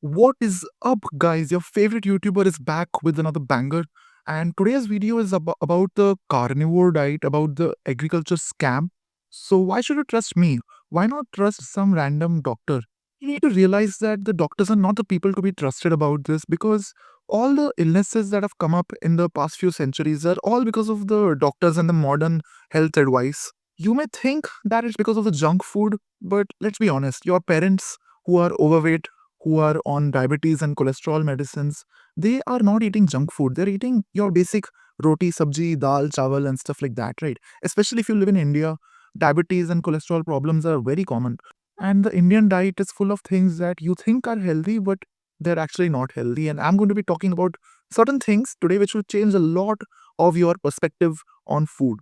What is up, guys? Your favorite YouTuber is back with another banger. And today's video is about the carnivore diet, about the agriculture scam. So, why should you trust me? Why not trust some random doctor? You need to realize that the doctors are not the people to be trusted about this because all the illnesses that have come up in the past few centuries are all because of the doctors and the modern health advice. You may think that it's because of the junk food, but let's be honest, your parents who are overweight, who are on diabetes and cholesterol medicines, they are not eating junk food. They're eating your basic roti, sabji, dal, chawal, and stuff like that, right? Especially if you live in India, diabetes and cholesterol problems are very common. And the Indian diet is full of things that you think are healthy, but they're actually not healthy. And I'm going to be talking about certain things today which will change a lot of your perspective on food.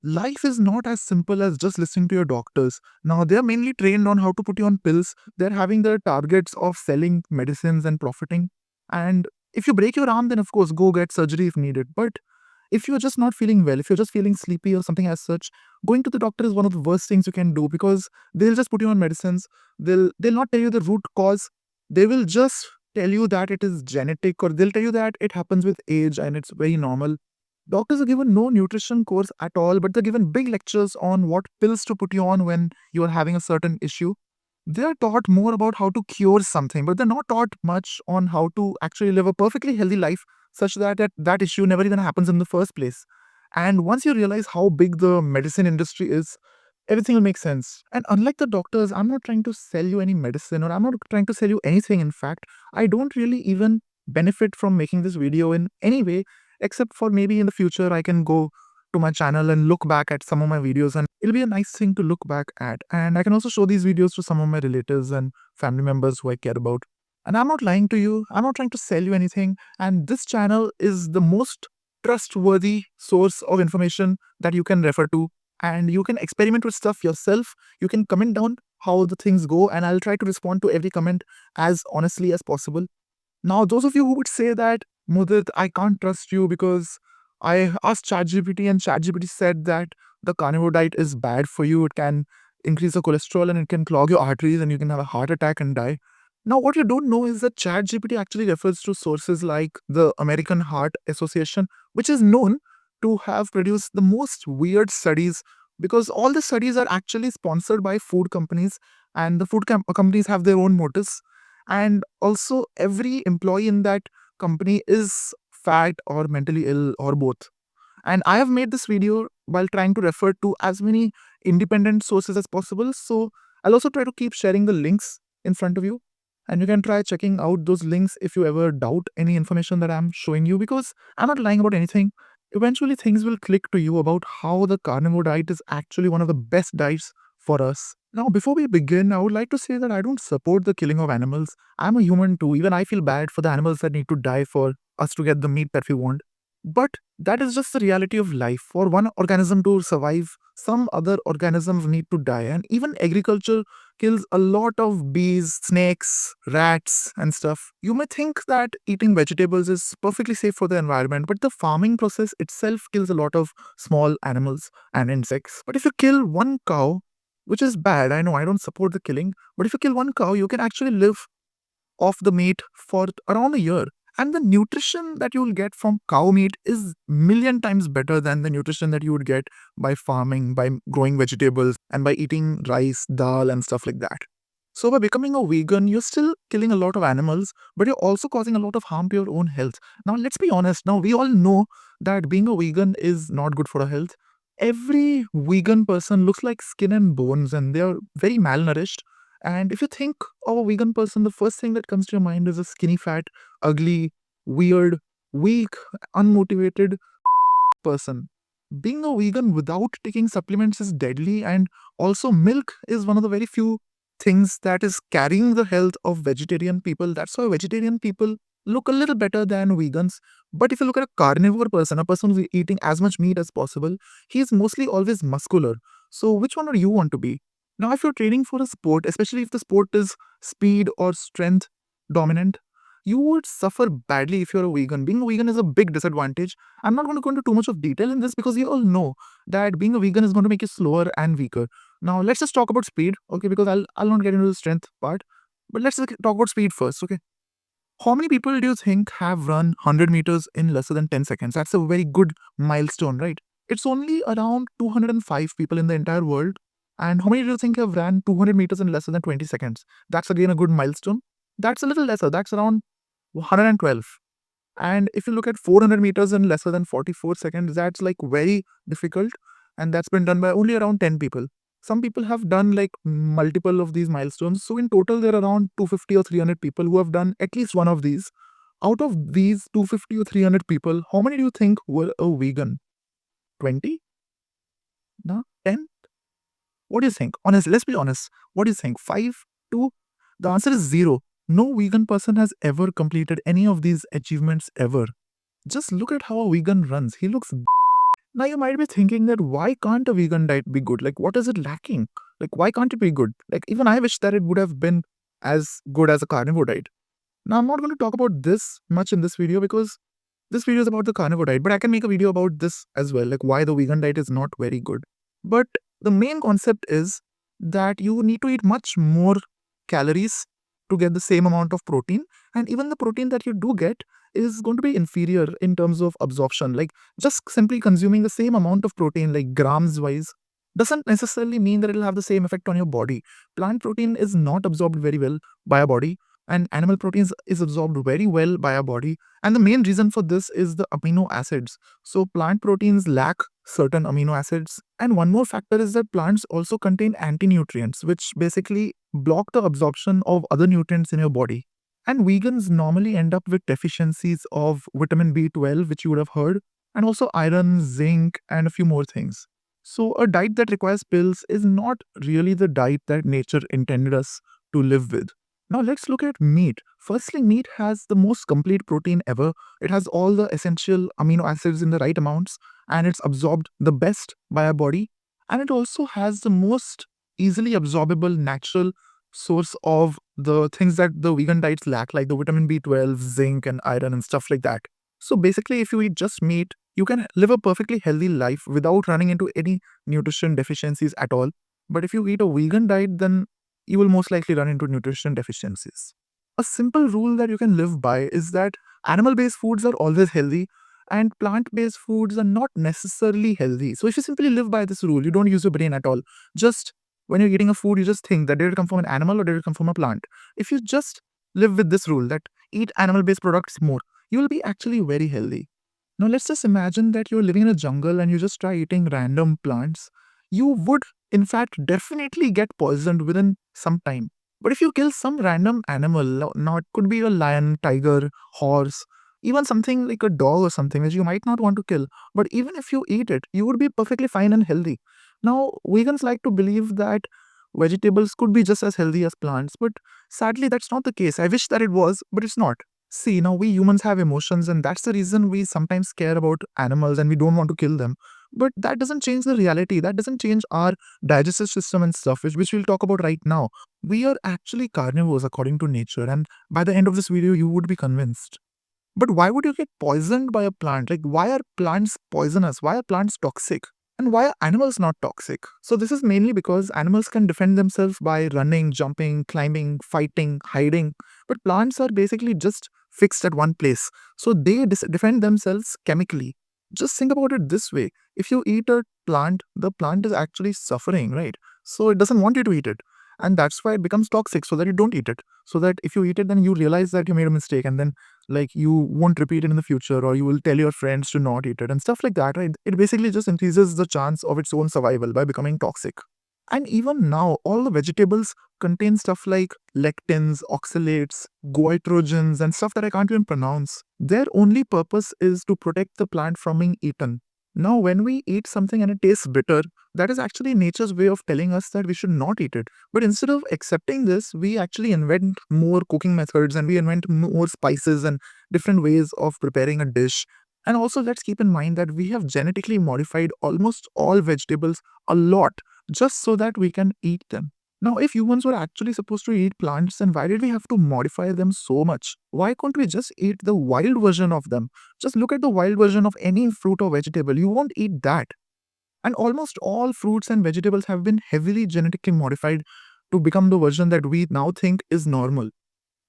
Life is not as simple as just listening to your doctors. Now, they're mainly trained on how to put you on pills. They're having their targets of selling medicines and profiting. And if you break your arm, then of course, go get surgery if needed. But if you're just not feeling well, if you're just feeling sleepy or something as such, going to the doctor is one of the worst things you can do because they'll just put you on medicines. They'll not tell you the root cause. They will just tell you that it is genetic, or they'll tell you that it happens with age and it's very normal. Doctors are given no nutrition course at all, but they're given big lectures on what pills to put you on when you are having a certain issue. They're taught more about how to cure something, but they're not taught much on how to actually live a perfectly healthy life such that issue never even happens in the first place. And once you realize how big the medicine industry is, everything will make sense. And unlike the doctors, I'm not trying to sell you any medicine, or I'm not trying to sell you anything. In fact, I don't really even benefit from making this video in any way, except for maybe in the future I can go to my channel and look back at some of my videos, and it'll be a nice thing to look back at. And I can also show these videos to some of my relatives and family members who I care about. And I'm not lying to you, I'm not trying to sell you anything. And this channel is the most trustworthy source of information that you can refer to. And you can experiment with stuff yourself. You can comment down how the things go, and I'll try to respond to every comment as honestly as possible. Now, those of you who would say that, Mudit, I can't trust you because I asked ChatGPT and ChatGPT said that the carnivore diet is bad for you. It can increase the cholesterol and it can clog your arteries and you can have a heart attack and die. Now, what you don't know is that ChatGPT actually refers to sources like the American Heart Association, which is known to have produced the most weird studies, because all the studies are actually sponsored by food companies, and the companies have their own motives. And also, every employee in that company is fat or mentally ill or both. And I have made this video while trying to refer to as many independent sources as possible. So I'll also try to keep sharing the links in front of you. And you can try checking out those links if you ever doubt any information that I'm showing you, because I'm not lying about anything. Eventually, things will click to you about how the carnivore diet is actually one of the best diets for us. Now, before we begin, I would like to say that I don't support the killing of animals. I'm a human too. Even I feel bad for the animals that need to die for us to get the meat that we want. But that is just the reality of life. For one organism to survive, some other organisms need to die. And even agriculture kills a lot of bees, snakes, rats, and stuff. You may think that eating vegetables is perfectly safe for the environment, but the farming process itself kills a lot of small animals and insects. But if you kill one cow, which is bad, I know I don't support the killing, but if you kill one cow, you can actually live off the meat for around a year. And the nutrition that you will get from cow meat is million times better than the nutrition that you would get by farming, by growing vegetables, and by eating rice, dal, and stuff like that. So by becoming a vegan, you're still killing a lot of animals, but you're also causing a lot of harm to your own health. Now, let's be honest. Now, we all know that being a vegan is not good for our health. Every vegan person looks like skin and bones, and they're very malnourished. And if you think of a vegan person, the first thing that comes to your mind is a skinny, fat, ugly, weird, weak, unmotivated person. Being a vegan without taking supplements is deadly, and also milk is one of the very few things that is carrying the health of vegetarian people. That's why vegetarian people look a little better than vegans. But if you look at a carnivore person, a person who's eating as much meat as possible, he's mostly always muscular. So which one do you want to be? Now, if you're training for a sport, especially if the sport is speed or strength dominant, you would suffer badly if you're a vegan. Being a vegan is a big disadvantage. I'm not going to go into too much of detail in this because you all know that being a vegan is going to make you slower and weaker. Now, let's just talk about speed, okay? Because I'll not get into the strength part, but let's just talk about speed first, okay? How many people do you think have run 100 meters in lesser than 10 seconds? That's a very good milestone, right? It's only around 205 people in the entire world. And how many do you think have ran 200 meters in lesser than 20 seconds? That's again a good milestone. That's a little lesser. That's around 112. And if you look at 400 meters in lesser than 44 seconds, that's like very difficult. And that's been done by only around 10 people. Some people have done like multiple of these milestones. So in total, there are around 250 or 300 people who have done at least one of these. Out of these 250 or 300 people, how many do you think were a vegan? 20? No? 10? What do you think? Honestly, let's be honest. What do you think? 5? 2? The answer is 0. No vegan person has ever completed any of these achievements ever. Just look at how a vegan runs. He looks. Now you might be thinking that why can't a vegan diet be good? Like, what is it lacking? Like, why can't it be good? Like, even I wish that it would have been as good as a carnivore diet. Now, I'm not going to talk about this much in this video because this video is about the carnivore diet, but I can make a video about this as well, like why the vegan diet is not very good. But the main concept is that you need to eat much more calories to get the same amount of protein, and even the protein that you do get is going to be inferior in terms of absorption. Like just simply consuming the same amount of protein, like grams wise, doesn't necessarily mean that it'll have the same effect on your body. Plant protein is not absorbed very well by our body, and animal proteins is absorbed very well by our body, and the main reason for this is the amino acids. So plant proteins lack certain amino acids, and one more factor is that plants also contain anti-nutrients, which basically block the absorption of other nutrients in your body. And vegans normally end up with deficiencies of vitamin B12, which you would have heard, and also iron, zinc, and a few more things. So a diet that requires pills is not really the diet that nature intended us to live with. Now let's look at meat. Firstly, meat has the most complete protein ever. It has all the essential amino acids in the right amounts, and it's absorbed the best by our body. And it also has the most easily absorbable natural source of the things that the vegan diets lack, like the vitamin B12, zinc, and iron, and stuff like that. So basically, if you eat just meat, you can live a perfectly healthy life without running into any nutrition deficiencies at all. But if you eat a vegan diet, then you will most likely run into nutrition deficiencies. A simple rule that you can live by is that animal based foods are always healthy and plant based foods are not necessarily healthy. So, if you simply live by this rule, you don't use your brain at all. Just when you're eating a food, you just think that did it come from an animal or did it come from a plant? If you just live with this rule that eat animal based products more, you will be actually very healthy. Now, let's just imagine that you're living in a jungle and you just try eating random plants. You would, in fact, definitely get poisoned within some time. But if you kill some random animal, now it could be a lion, tiger, horse, even something like a dog or something which you might not want to kill, but even if you eat it, you would be perfectly fine and healthy. Now, vegans like to believe that vegetables could be just as healthy as plants, but sadly, that's not the case. I wish that it was, but it's not. See, now we humans have emotions, and that's the reason we sometimes care about animals and we don't want to kill them. But that doesn't change the reality. That doesn't change our digestive system and stuff, which we'll talk about right now. We are actually carnivores according to nature, and by the end of this video, you would be convinced. But why would you get poisoned by a plant? Like, why are plants poisonous? Why are plants toxic? And why are animals not toxic? So, this is mainly because animals can defend themselves by running, jumping, climbing, fighting, hiding. But plants are basically just fixed at one place. So, they defend themselves chemically. Just think about it this way: if you eat a plant, the plant is actually suffering, right? So, it doesn't want you to eat it. And that's why it becomes toxic, so that you don't eat it. So that if you eat it, then you realize that you made a mistake, and then like you won't repeat it in the future, or you will tell your friends to not eat it and stuff like that, right? It basically just increases the chance of its own survival by becoming toxic. And even now, all the vegetables contain stuff like lectins, oxalates, goitrogens, and stuff that I can't even pronounce. Their only purpose is to protect the plant from being eaten. Now, when we eat something and it tastes bitter, that is actually nature's way of telling us that we should not eat it. But instead of accepting this, we actually invent more cooking methods, and we invent more spices and different ways of preparing a dish. And also, let's keep in mind that we have genetically modified almost all vegetables a lot just so that we can eat them. Now, if humans were actually supposed to eat plants, then why did we have to modify them so much? Why can't we just eat the wild version of them? Just look at the wild version of any fruit or vegetable. You won't eat that. And almost all fruits and vegetables have been heavily genetically modified to become the version that we now think is normal.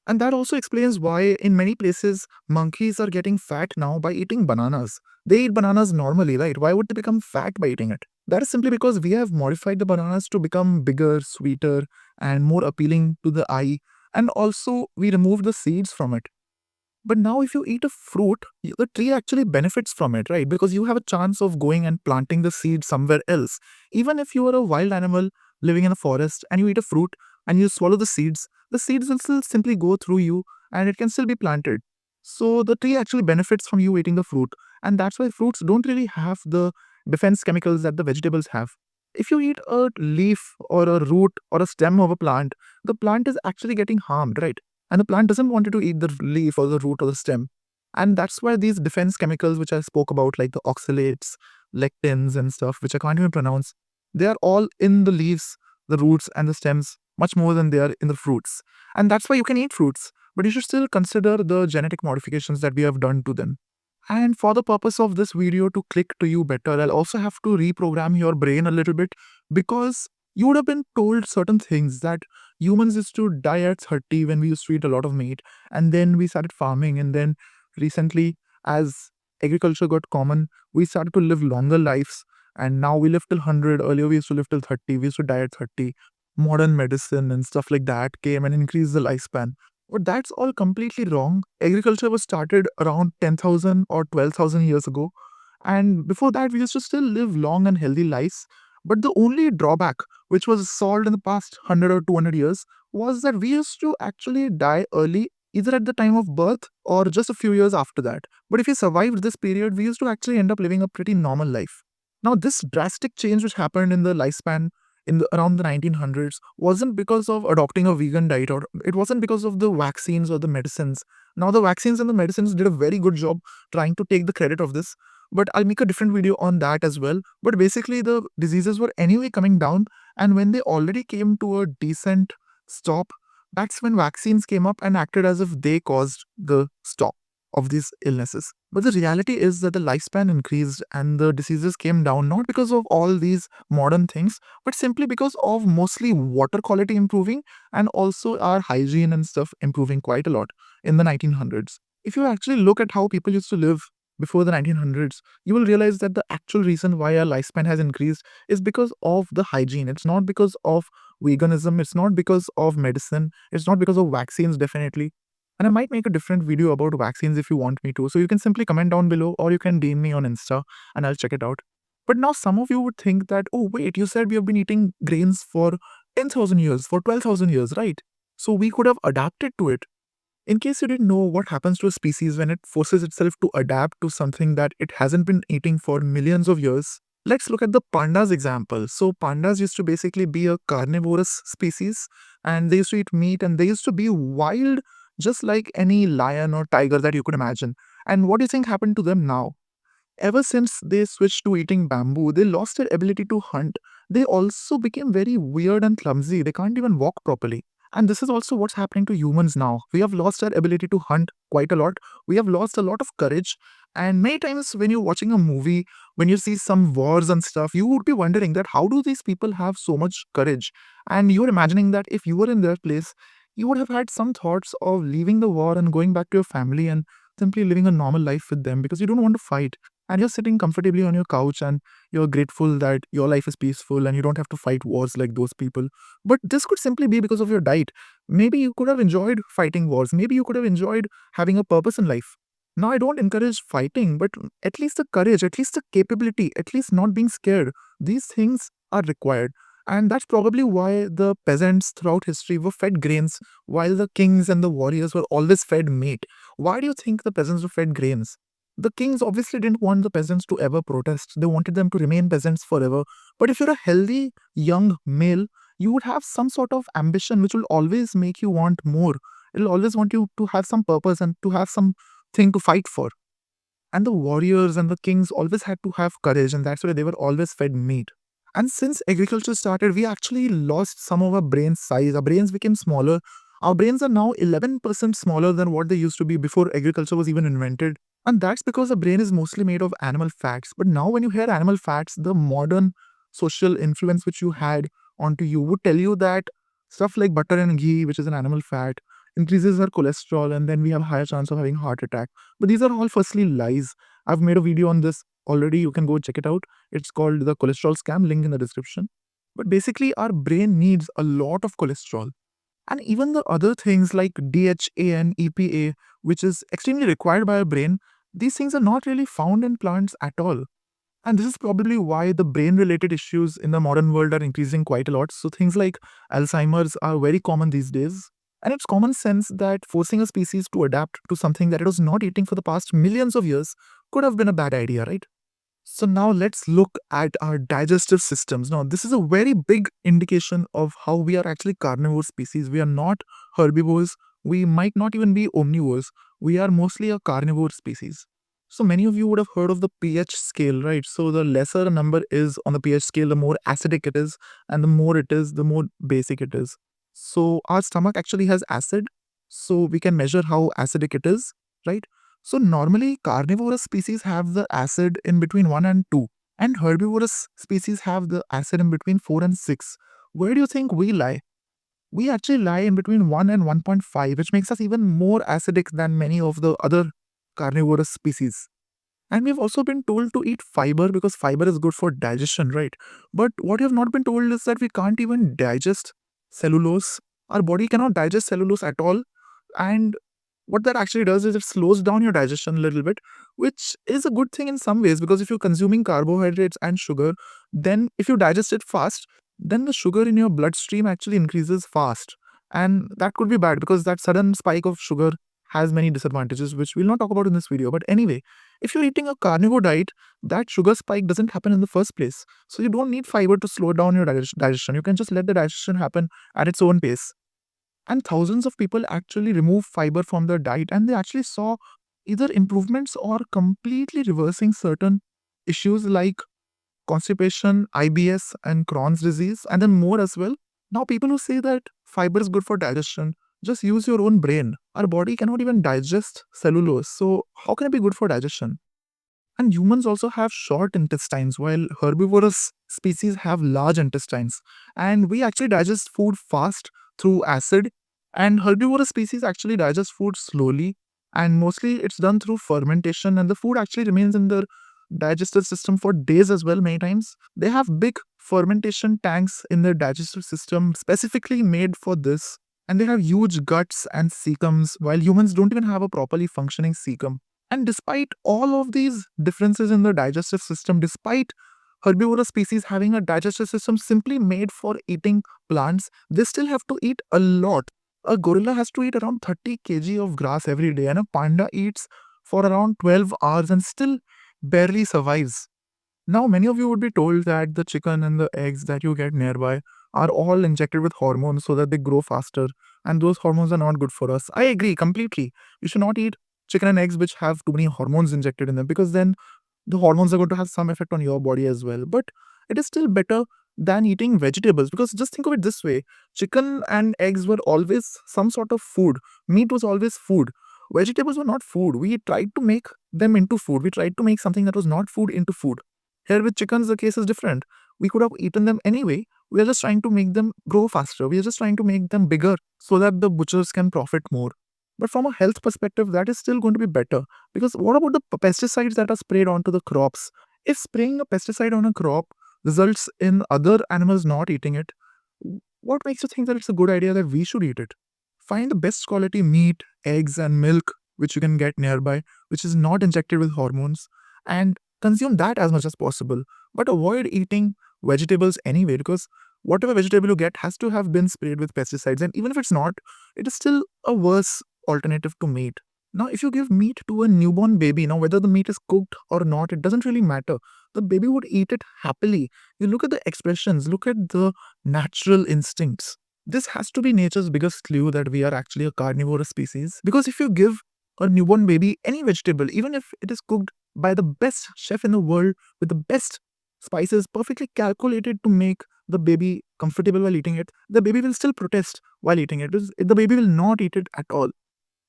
And that also explains why, in many places, monkeys are getting fat now by eating bananas. They eat bananas normally, right? Why would they become fat by eating it? That is simply because we have modified the bananas to become bigger, sweeter, and more appealing to the eye. And also, we removed the seeds from it. But now, if you eat a fruit, the tree actually benefits from it, right? Because you have a chance of going and planting the seed somewhere else. Even if you are a wild animal living in a forest and you eat a fruit and you swallow the seeds will still simply go through you and it can still be planted. So the tree actually benefits from you eating the fruit. And that's why fruits don't really have the defense chemicals that the vegetables have. If you eat a leaf or a root or a stem of a plant, the plant is actually getting harmed, right? And the plant doesn't want you to eat the leaf or the root or the stem. And that's why these defense chemicals, which I spoke about, like the oxalates, lectins, and stuff, which I can't even pronounce, they are all in the leaves, the roots, and the stems, much more than they are in the fruits. And that's why you can eat fruits, but you should still consider the genetic modifications that we have done to them. And for the purpose of this video to click to you better, I'll also have to reprogram your brain a little bit because you would have been told certain things that humans used to die at 30 when we used to eat a lot of meat, and then we started farming, and then recently, as agriculture got common, we started to live longer lives, and now we live till 100. Earlier, we used to live till 30, we used to die at 30. Modern medicine and stuff like that came and increased the lifespan. But that's all completely wrong. Agriculture was started around 10,000 or 12,000 years ago. And before that, we used to still live long and healthy lives. But the only drawback, which was solved in the past 100 or 200 years, was that we used to actually die early, either at the time of birth or just a few years after that. But if we survived this period, we used to actually end up living a pretty normal life. Now, this drastic change which happened in the lifespan around the 1900s wasn't because of adopting a vegan diet, or it wasn't because of the vaccines or the medicines. Now the vaccines and the medicines did a very good job trying to take the credit of this, but I'll make a different video on that as well. But basically the diseases were anyway coming down, and when they already came to a decent stop, that's when vaccines came up and acted as if they caused the stop of these illnesses. But the reality is that the lifespan increased and the diseases came down not because of all these modern things, but simply because of mostly water quality improving and also our hygiene and stuff improving quite a lot in the 1900s. If you actually look at how people used to live before the 1900s, you will realize that the actual reason why our lifespan has increased is because of the hygiene. It's not because of veganism, it's not because of medicine, it's not because of vaccines, definitely. And I might make a different video about vaccines if you want me to. So you can simply comment down below or you can DM me on Insta and I'll check it out. But now some of you would think that, oh, wait, you said we have been eating grains for 10,000 years, for 12,000 years, right? So we could have adapted to it. In case you didn't know what happens to a species when it forces itself to adapt to something that it hasn't been eating for millions of years, let's look at the pandas example. So pandas used to basically be a carnivorous species, and they used to eat meat, and they used to be wild just like any lion or tiger that you could imagine. And what do you think happened to them now? Ever since they switched to eating bamboo, they lost their ability to hunt. They also became very weird and clumsy. They can't even walk properly. And this is also what's happening to humans now. We have lost our ability to hunt quite a lot. We have lost a lot of courage. And many times when you're watching a movie, when you see some wars and stuff, you would be wondering that how do these people have so much courage? And you're imagining that if you were in their place, you would have had some thoughts of leaving the war and going back to your family and simply living a normal life with them because you don't want to fight, and you're sitting comfortably on your couch and you're grateful that your life is peaceful and you don't have to fight wars like those people. But this could simply be because of your diet. Maybe you could have enjoyed fighting wars. Maybe you could have enjoyed having a purpose in life. Now, I don't encourage fighting, but at least the courage, at least the capability, at least not being scared, these things are required. And that's probably why the peasants throughout history were fed grains while the kings and the warriors were always fed meat. Why do you think the peasants were fed grains? The kings obviously didn't want the peasants to ever protest. They wanted them to remain peasants forever. But if you're a healthy young male, you would have some sort of ambition which will always make you want more. It'll always want you to have some purpose and to have something to fight for. And the warriors and the kings always had to have courage, and that's why they were always fed meat. And since agriculture started, we actually lost some of our brain size. Our brains became smaller. Our brains are now 11% smaller than what they used to be before agriculture was even invented. And that's because the brain is mostly made of animal fats. But now, when you hear animal fats, the modern social influence which you had onto you would tell you that stuff like butter and ghee, which is an animal fat, increases our cholesterol, and then we have a higher chance of having heart attack. But these are all firstly lies. I've made a video on this already. You can go check it out. It's called the cholesterol scam, link in the description. But basically, our brain needs a lot of cholesterol. And even the other things like DHA and EPA, which is extremely required by our brain, these things are not really found in plants at all. And this is probably why the brain related issues in the modern world are increasing quite a lot. So things like Alzheimer's are very common these days. And it's common sense that forcing a species to adapt to something that it was not eating for the past millions of years could have been a bad idea, right? So now let's look at our digestive systems. Now, this is a very big indication of how we are actually carnivore species. We are not herbivores. We might not even be omnivores. We are mostly a carnivore species. So many of you would have heard of the pH scale, right? So the lesser a number is on the pH scale, the more acidic it is, and the more it is, the more basic it is. So our stomach actually has acid, so we can measure how acidic it is, right? So normally carnivorous species have the acid in between 1 and 2, and herbivorous species have the acid in between 4 and 6. Where do you think we lie? We actually lie in between 1 and 1.5, which makes us even more acidic than many of the other carnivorous species. And we've also been told to eat fiber because fiber is good for digestion, right? But what you have not been told is that we can't even digest cellulose. Our body cannot digest cellulose at all. And what that actually does is it slows down your digestion a little bit, which is a good thing in some ways because if you're consuming carbohydrates and sugar, then if you digest it fast, then the sugar in your bloodstream actually increases fast. And that could be bad because that sudden spike of sugar has many disadvantages, which we'll not talk about in this video. But anyway, if you're eating a carnivore diet, that sugar spike doesn't happen in the first place. So you don't need fiber to slow down your digestion. You can just let the digestion happen at its own pace. And thousands of people actually remove fiber from their diet, and they actually saw either improvements or completely reversing certain issues like constipation, IBS, and Crohn's disease, and then more as well. Now, people who say that fiber is good for digestion, just use your own brain. Our body cannot even digest cellulose, so how can it be good for digestion? And humans also have short intestines, while herbivorous species have large intestines. And we actually digest food fast through acid, and herbivorous species actually digest food slowly. And mostly it's done through fermentation, and the food actually remains in their digestive system for days as well, many times. They have big fermentation tanks in their digestive system specifically made for this. And they have huge guts and cecums, while humans don't even have a properly functioning cecum. And despite all of these differences in the digestive system, despite herbivorous species having a digestive system simply made for eating plants, they still have to eat a lot. A gorilla has to eat around 30 kg of grass every day, and a panda eats for around 12 hours and still barely survives. Now, many of you would be told that the chicken and the eggs that you get nearby are all injected with hormones so that they grow faster, and those hormones are not good for us. I agree completely. You should not eat chicken and eggs which have too many hormones injected in them because then the hormones are going to have some effect on your body as well. But it is still better than eating vegetables because just think of it this way: chicken and eggs were always some sort of food, meat was always food. Vegetables were not food. We tried to make them into food. We tried to make something that was not food into food. Here with chickens, the case is different. We could have eaten them anyway. We are just trying to make them grow faster. We are just trying to make them bigger so that the butchers can profit more. But from a health perspective, that is still going to be better. Because what about the pesticides that are sprayed onto the crops? If spraying a pesticide on a crop results in other animals not eating it, what makes you think that it's a good idea that we should eat it? Find the best quality meat, eggs, and milk which you can get nearby, which is not injected with hormones, and consume that as much as possible. But avoid eating vegetables anyway, because whatever vegetable you get has to have been sprayed with pesticides, and even if it's not, it is still a worse alternative to meat. Now, if you give meat to a newborn baby, now whether the meat is cooked or not, it doesn't really matter. The baby would eat it happily. You look at the expressions, look at the natural instincts. This has to be nature's biggest clue that we are actually a carnivorous species. Because if you give a newborn baby any vegetable, even if it is cooked by the best chef in the world with the best spices perfectly calculated to make the baby comfortable while eating it, the baby will still protest while eating it. The baby will not eat it at all.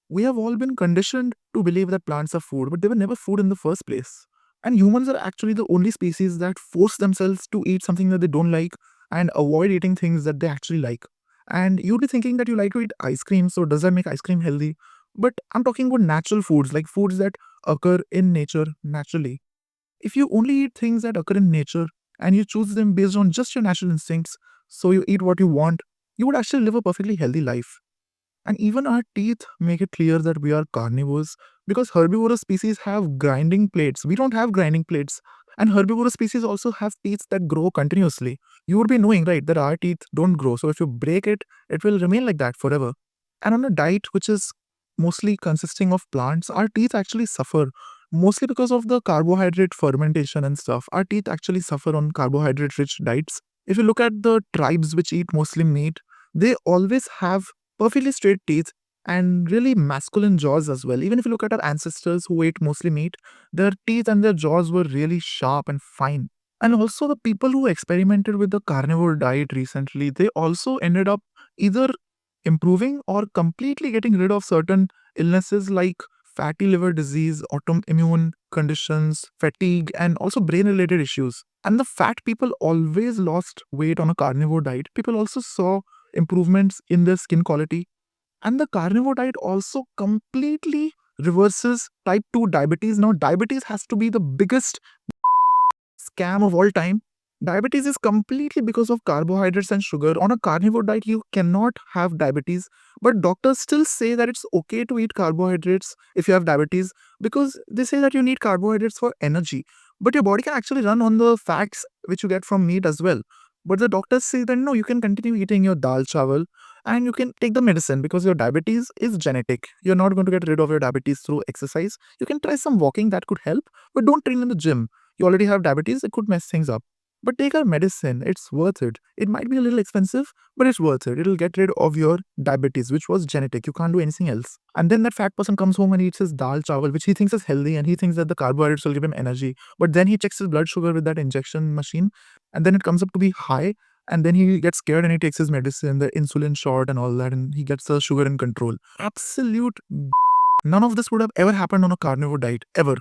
We have all been conditioned to believe that plants are food, but they were never food in the first place. And humans are actually the only species that force themselves to eat something that they don't like and avoid eating things that they actually like. And you'll be thinking that you like to eat ice cream, so does that make ice cream healthy? But I'm talking about natural foods, like foods that occur in nature naturally. If you only eat things that occur in nature and you choose them based on just your natural instincts, so you eat what you want, you would actually live a perfectly healthy life. And even our teeth make it clear that we are carnivores because herbivorous species have grinding plates. We don't have grinding plates. And herbivorous species also have teeth that grow continuously. You would be knowing, right, that our teeth don't grow. So if you break it, it will remain like that forever. And on a diet which is mostly consisting of plants, our teeth actually suffer mostly because of the carbohydrate fermentation and stuff. Our teeth actually suffer on carbohydrate rich diets. If you look at the tribes which eat mostly meat, they always have perfectly straight teeth and really masculine jaws as well. Even if you look at our ancestors who ate mostly meat, their teeth and their jaws were really sharp and fine. And also, the people who experimented with the carnivore diet recently, they also ended up either improving or completely getting rid of certain illnesses like fatty liver disease, autoimmune conditions, fatigue, and also brain related issues. And the fat people always lost weight on a carnivore diet. People also saw improvements in their skin quality. And the carnivore diet also completely reverses type 2 diabetes. Now, diabetes has to be the biggest scam of all time. Diabetes is completely because of carbohydrates and sugar. On a carnivore diet, you cannot have diabetes, but doctors still say that it's okay to eat carbohydrates if you have diabetes because they say that you need carbohydrates for energy. But your body can actually run on the fats which you get from meat as well. But the doctors say that no, you can continue eating your dal chawal and you can take the medicine because your diabetes is genetic. You're not going to get rid of your diabetes through exercise. You can try some walking that could help, but don't train in the gym. You already have diabetes, it could mess things up. But take our medicine, it's worth it. It might be a little expensive, but it's worth it. It'll get rid of your diabetes, which was genetic. You can't do anything else. And then that fat person comes home and eats his dal chawal, which he thinks is healthy, and he thinks that the carbohydrates will give him energy. But then he checks his blood sugar with that injection machine, and then it comes up to be high. And then he gets scared and he takes his medicine, the insulin shot, and all that, and he gets the sugar in control. Absolute. None of this would have ever happened on a carnivore diet, ever.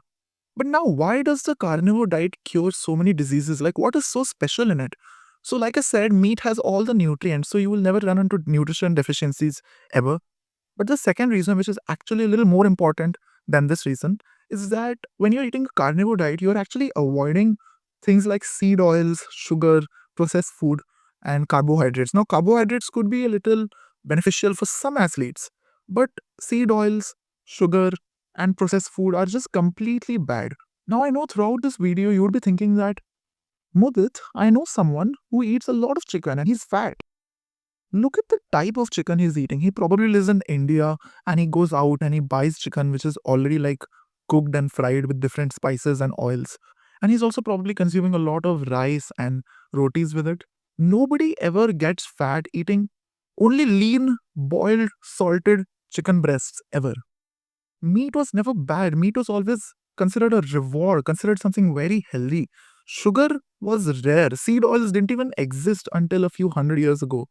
But now, why does the carnivore diet cure so many diseases? Like, what is so special in it? So, like I said, meat has all the nutrients, so you will never run into nutrition deficiencies ever. But the second reason, which is actually a little more important than this reason, is that when you're eating a carnivore diet, you're actually avoiding things like seed oils, sugar, processed food, and carbohydrates. Now, carbohydrates could be a little beneficial for some athletes, but seed oils, sugar, and processed food are just completely bad. Now, I know throughout this video, you would be thinking that, Mudit, I know someone who eats a lot of chicken and he's fat. Look at the type of chicken he's eating. He probably lives in India and he goes out and he buys chicken which is already like cooked and fried with different spices and oils. And he's also probably consuming a lot of rice and rotis with it. Nobody ever gets fat eating only lean, boiled, salted chicken breasts ever. Meat was never bad. Meat was always considered a reward, considered something very healthy. Sugar was rare. Seed oils didn't even exist until a few hundred years ago.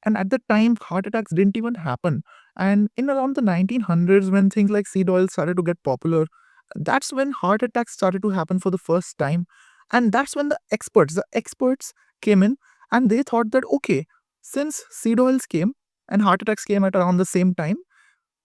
And at the time, heart attacks didn't even happen. And in around the 1900s, when things like seed oil started to get popular, that's when heart attacks started to happen for the first time. And that's when the experts came in and they thought that, okay, since seed oils came and heart attacks came at around the same time,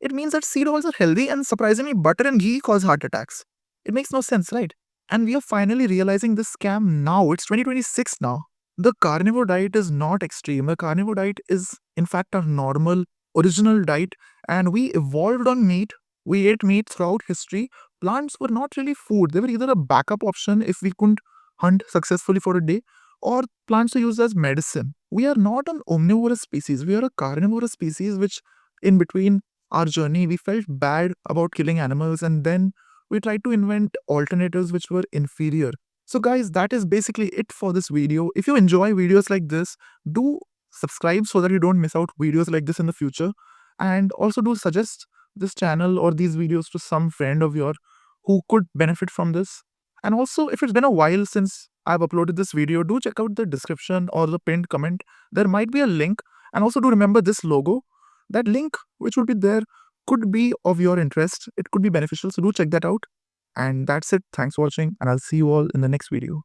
it means that seed oils are healthy and surprisingly butter and ghee cause heart attacks. It makes no sense, right? And we are finally realizing this scam now. It's 2026 now. The carnivore diet is not extreme. The carnivore diet is, in fact, a normal, original diet, and we evolved on meat. We ate meat throughout history. Plants were not really food, they were either a backup option if we couldn't hunt successfully for a day, or plants are used as medicine. We are not an omnivorous species, we are a carnivorous species, which in between our journey, we felt bad about killing animals and then we tried to invent alternatives which were inferior. So, guys, that is basically it for this video. If you enjoy videos like this, do subscribe so that you don't miss out videos like this in the future. And also, do suggest this channel or these videos to some friend of yours who could benefit from this. And also, if it's been a while since I've uploaded this video, do check out the description or the pinned comment. There might be a link. And also, do remember this logo. That link which will be there could be of your interest. It could be beneficial. So do check that out. And that's it. Thanks for watching, and I'll see you all in the next video.